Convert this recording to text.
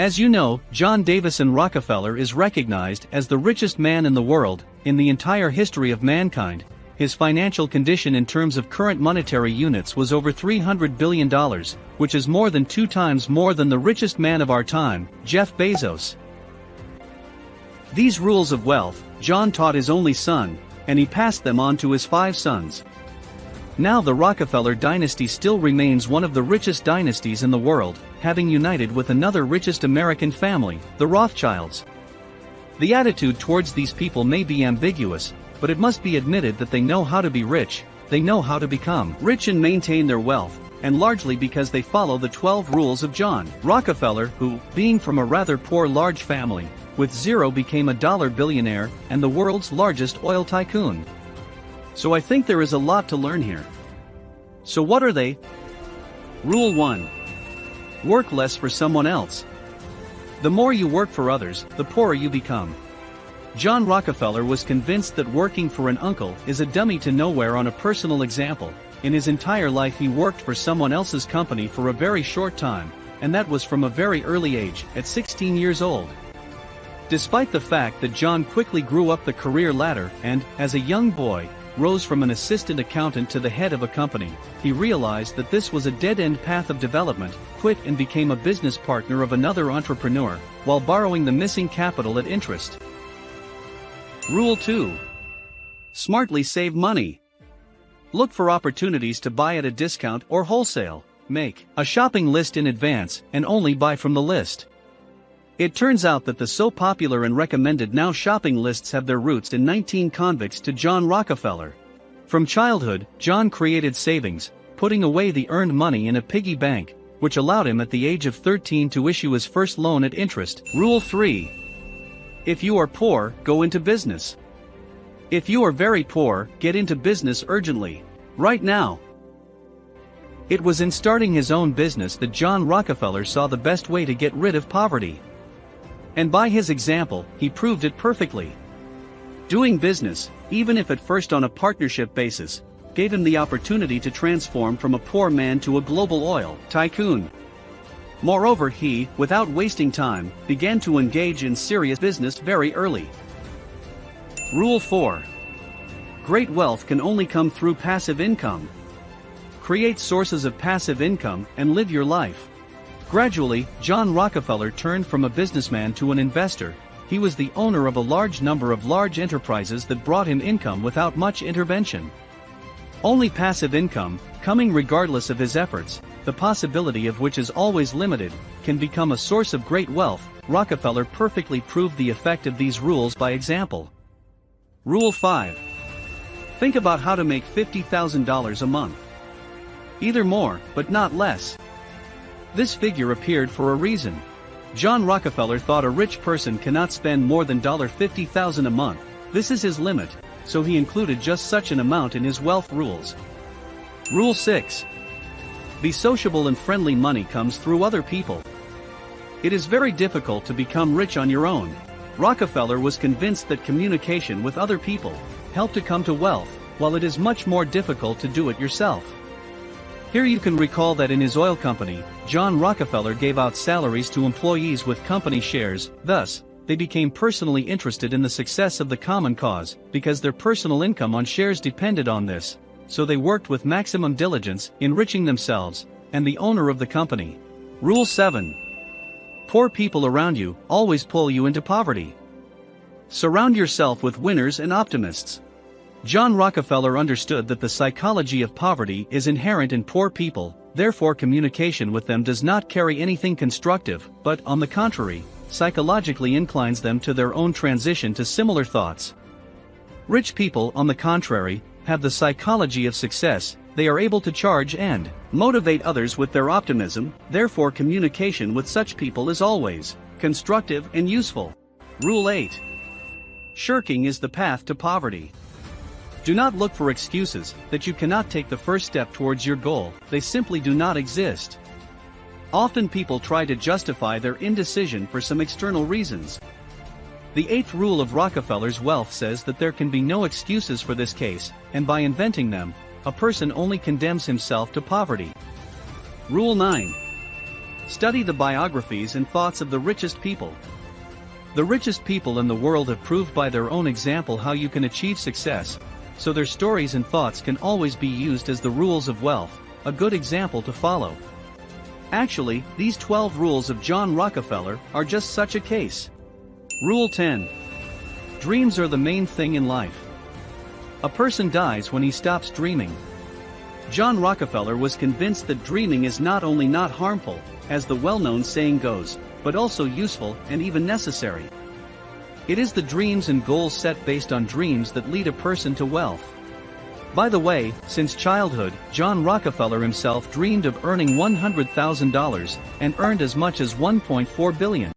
As you know, John Davison Rockefeller is recognized as the richest man in the world, in the entire history of mankind. His financial condition in terms of current monetary units was over $300 billion, which is more than 2 times more than the richest man of our time, Jeff Bezos. These rules of wealth, John taught his only son, and he passed them on to his 5 sons. Now the Rockefeller dynasty still remains one of the richest dynasties in the world, having united with another richest American family, the Rothschilds. The attitude towards these people may be ambiguous, but it must be admitted that they know how to be rich, they know how to become rich and maintain their wealth, and largely because they follow the 12 rules of John Rockefeller, who, being from a rather poor large family, with zero became a dollar billionaire and the world's largest oil tycoon. So I think there is a lot to learn here. So what are they? Rule 1. Work less for someone else. The more you work for others, the poorer you become. John Rockefeller was convinced that working for an uncle is a dummy to nowhere. On a personal example, in his entire life he worked for someone else's company for a very short time, and that was from a very early age, at 16 years old. Despite the fact that John quickly grew up the career ladder and, as a young boy, rose from an assistant accountant to the head of a company, he realized that this was a dead-end path of development, quit and became a business partner of another entrepreneur, while borrowing the missing capital at interest. Rule 2. Smartly save money. Look for opportunities to buy at a discount or wholesale. Make a shopping list in advance and only buy from the list. It turns out that the so popular and recommended now shopping lists have their roots in 19 convicts to John Rockefeller. From childhood, John created savings, putting away the earned money in a piggy bank, which allowed him at the age of 13 to issue his first loan at interest. Rule 3. If you are poor, go into business. If you are very poor, get into business urgently. Right now. It was in starting his own business that John Rockefeller saw the best way to get rid of poverty. And by his example, he proved it perfectly. Doing business, even if at first on a partnership basis, gave him the opportunity to transform from a poor man to a global oil tycoon. Moreover, he, without wasting time, began to engage in serious business very early. Rule 4. Great wealth can only come through passive income. Create sources of passive income and live your life. Gradually, John Rockefeller turned from a businessman to an investor. He was the owner of a large number of large enterprises that brought him income without much intervention. Only passive income, coming regardless of his efforts, the possibility of which is always limited, can become a source of great wealth. Rockefeller perfectly proved the effect of these rules by example. Rule 5. Think about how to make $50,000 a month. Either more, but not less. This figure appeared for a reason. John Rockefeller thought a rich person cannot spend more than $50,000 a month. This is his limit, so he included just such an amount in his wealth rules. Rule 6. Be sociable and friendly. Money comes through other people. It is very difficult to become rich on your own. Rockefeller was convinced that communication with other people helped to come to wealth, while it is much more difficult to do it yourself. Here you can recall that in his oil company, John Rockefeller gave out salaries to employees with company shares. Thus, they became personally interested in the success of the common cause, because their personal income on shares depended on this. So they worked with maximum diligence, enriching themselves, and the owner of the company. Rule 7. Poor people around you always pull you into poverty. Surround yourself with winners and optimists. John Rockefeller understood that the psychology of poverty is inherent in poor people, therefore communication with them does not carry anything constructive, but, on the contrary, psychologically inclines them to their own transition to similar thoughts. Rich people, on the contrary, have the psychology of success. They are able to charge and motivate others with their optimism, therefore communication with such people is always constructive and useful. Rule 8. Shirking is the path to poverty. Do not look for excuses that you cannot take the first step towards your goal. They simply do not exist. Often people try to justify their indecision for some external reasons. The 8th rule of Rockefeller's wealth says that there can be no excuses for this case, and by inventing them, a person only condemns himself to poverty. Rule 9. Study the biographies and thoughts of the richest people. The richest people in the world have proved by their own example how you can achieve success, so their stories and thoughts can always be used as the rules of wealth, a good example to follow. Actually, these 12 rules of John Rockefeller are just such a case. Rule 10. Dreams are the main thing in life. A person dies when he stops dreaming. John Rockefeller was convinced that dreaming is not only not harmful, as the well-known saying goes, but also useful and even necessary. It is the dreams and goals set based on dreams that lead a person to wealth. By the way, since childhood, John Rockefeller himself dreamed of earning $100,000 and earned as much as $1.4 billion.